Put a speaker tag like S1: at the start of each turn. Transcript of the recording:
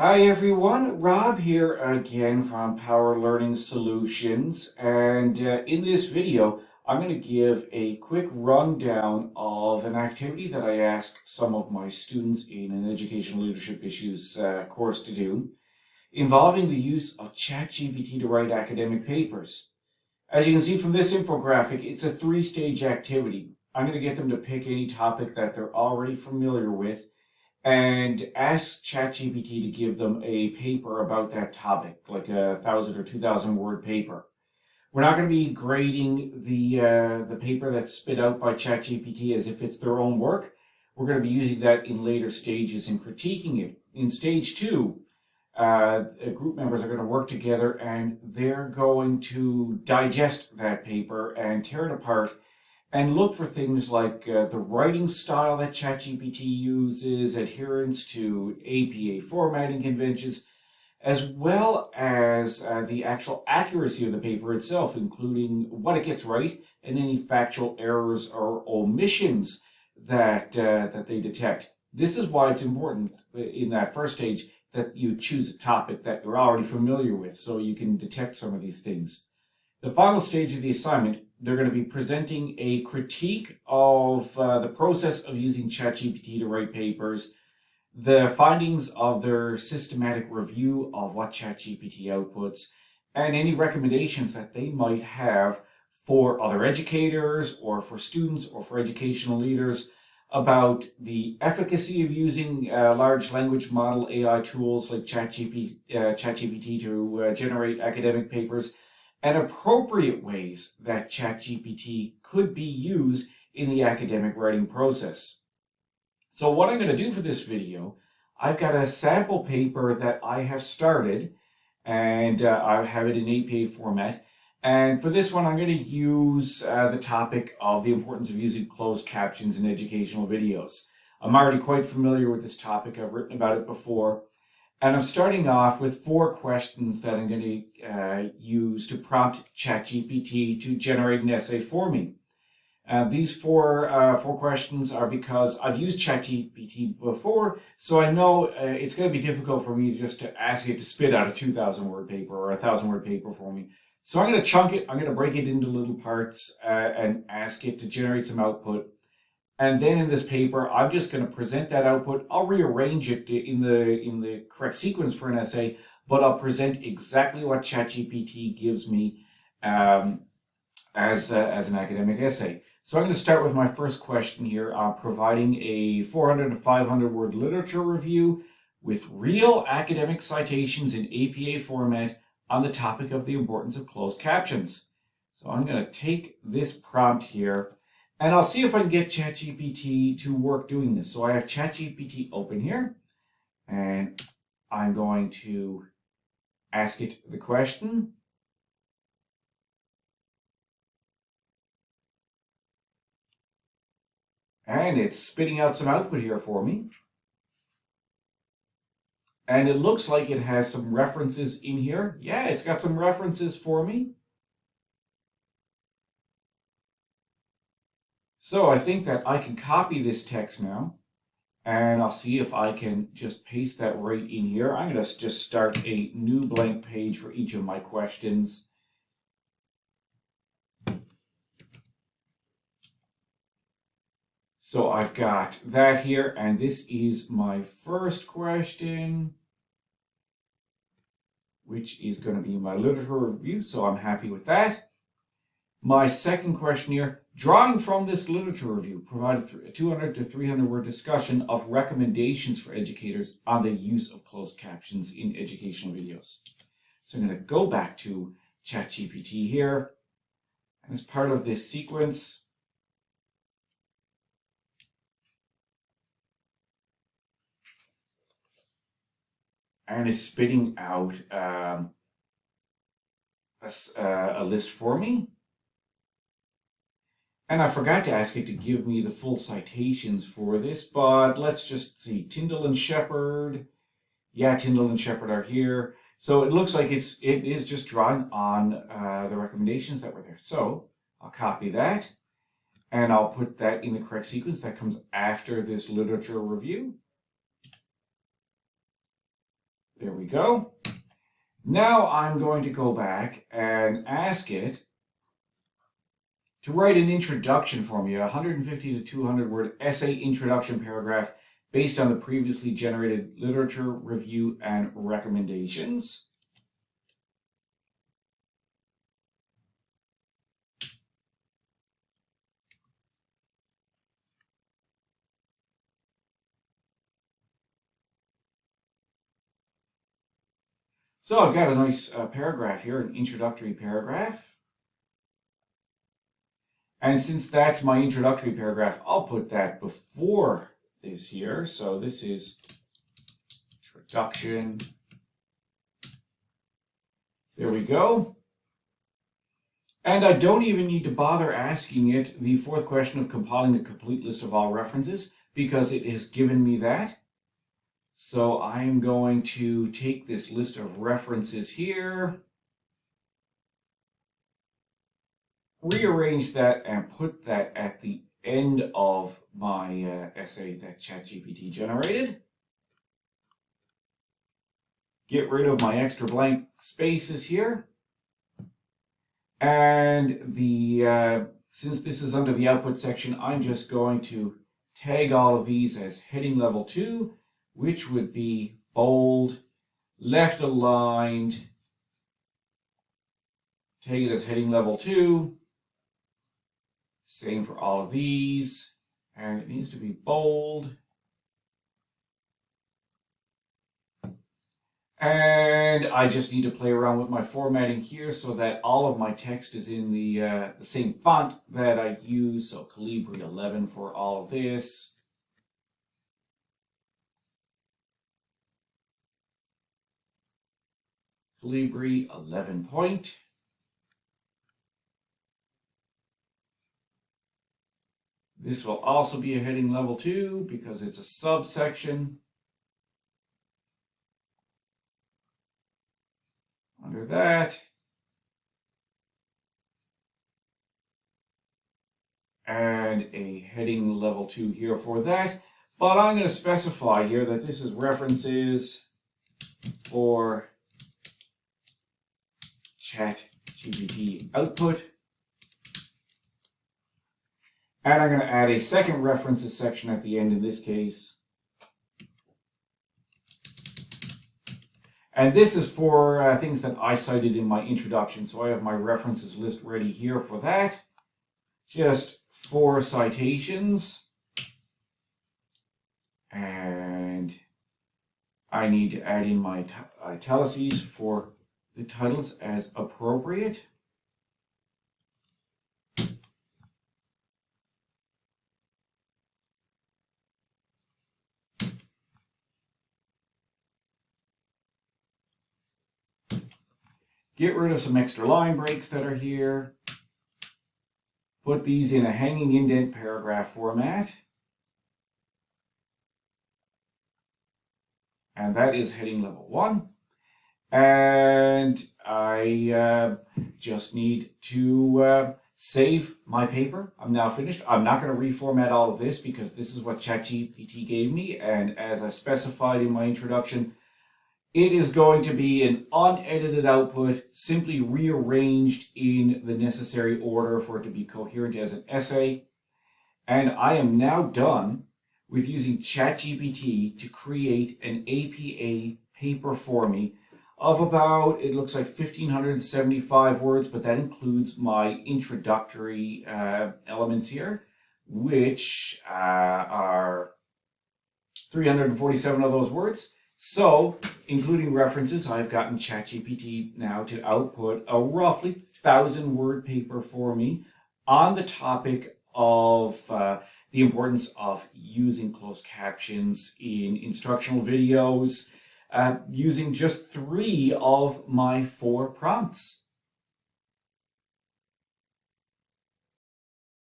S1: Hi everyone, Rob here again from Power Learning Solutions, and in this video I'm going to give a quick rundown of an activity that I asked some of my students in an Educational Leadership Issues course to do, involving the use of ChatGPT to write academic papers. As you can see from this infographic, it's a three-stage activity. I'm going to get them to pick any topic that they're already familiar with and ask ChatGPT to give them a paper about that topic, like a 1,000 or 2,000 word paper. We're not going to be grading the paper that's spit out by ChatGPT as if it's their own work. We're going to be using that in later stages and critiquing it. In stage two, group members are going to work together and they're going to digest that paper and tear it apart and look for things like the writing style that ChatGPT uses, adherence to APA formatting conventions, as well as the actual accuracy of the paper itself, including what it gets right and any factual errors or omissions that they detect. This is why it's important in that first stage that you choose a topic that you're already familiar with so you can detect some of these things. The final stage of the assignment, they're going to be presenting a critique of the process of using ChatGPT to write papers, the findings of their systematic review of what ChatGPT outputs, and any recommendations that they might have for other educators or for students or for educational leaders about the efficacy of using large language model AI tools like ChatGPT to generate academic papers, and appropriate ways that ChatGPT could be used in the academic writing process. So what I'm going to do for this video, I've got a sample paper that I have started, and I have it in APA format. And for this one, I'm going to use the topic of the importance of using closed captions in educational videos. I'm already quite familiar with this topic. I've written about it before. And I'm starting off with 4 questions that I'm going to use to prompt ChatGPT to generate an essay for me. These four questions are because I've used ChatGPT before, so I know it's going to be difficult for me just to ask it to spit out a 2,000 word paper or a 1,000 word paper for me. So I'm going to chunk it, I'm going to break it into little parts and ask it to generate some output. And then in this paper, I'm just going to present that output. I'll rearrange it in the correct sequence for an essay, but I'll present exactly what ChatGPT gives me as an academic essay. So I'm going to start with my first question here, providing a 400 to 500 word literature review with real academic citations in APA format on the topic of the importance of closed captions. So I'm going to take this prompt here, and I'll see if I can get ChatGPT to work doing this. So I have ChatGPT open here, and I'm going to ask it the question. And it's spitting out some output here for me. And it looks like it has some references in here. Yeah, it's got some references for me. So I think that I can copy this text now, and I'll see if I can just paste that right in here. I'm going to just start a new blank page for each of my questions. So I've got that here, and this is my first question, which is going to be my literature review, so I'm happy with that. My second question here, drawing from this literature review, provide a 200 to 300 word discussion of recommendations for educators on the use of closed captions in educational videos. So I'm going to go back to ChatGPT here, and as part of this sequence, and it's spitting out a list for me. And I forgot to ask it to give me the full citations for this, but let's just see. Tyndall and Shepard. Yeah, Tyndall and Shepard are here. So it looks like it is just drawing on the recommendations that were there. So I'll copy that, and I'll put that in the correct sequence that comes after this literature review. There we go. Now I'm going to go back and ask it to write an introduction for me, a 150 to 200 word essay introduction paragraph based on the previously generated literature review and recommendations. So I've got a nice paragraph here, an introductory paragraph. And since that's my introductory paragraph, I'll put that before this here. So this is introduction. There we go. And I don't even need to bother asking it the fourth question of compiling a complete list of all references because it has given me that. So I'm going to take this list of references here, rearrange that and put that at the end of my essay that ChatGPT generated. Get rid of my extra blank spaces here. And since this is under the output section, I'm just going to tag all of these as heading level 2, which would be bold, left aligned, tag it as heading level 2. Same for all of these. And it needs to be bold. And I just need to play around with my formatting here so that all of my text is in the same font that I use. So Calibri 11 for all of this. Calibri 11 point. This will also be a heading level 2 because it's a subsection. Under that. And a heading level 2 here for that. But I'm going to specify here that this is references for ChatGPT output. And I'm going to add a second references section at the end in this case. And this is for things that I cited in my introduction. So I have my references list ready here for that. Just 4 citations. And I need to add in my italices for the titles as appropriate. Get rid of some extra line breaks that are here. Put these in a hanging indent paragraph format. And that is heading level 1. And I just need to save my paper. I'm now finished. I'm not going to reformat all of this because this is what ChatGPT gave me. And as I specified in my introduction, it is going to be an unedited output, simply rearranged in the necessary order for it to be coherent as an essay. And I am now done with using ChatGPT to create an APA paper for me of about, it looks like 1,575 words, but that includes my introductory elements here, which are 347 of those words. So, including references, I've gotten ChatGPT now to output a roughly 1,000-word paper for me on the topic of the importance of using closed captions in instructional videos, using just 3 of my 4 prompts.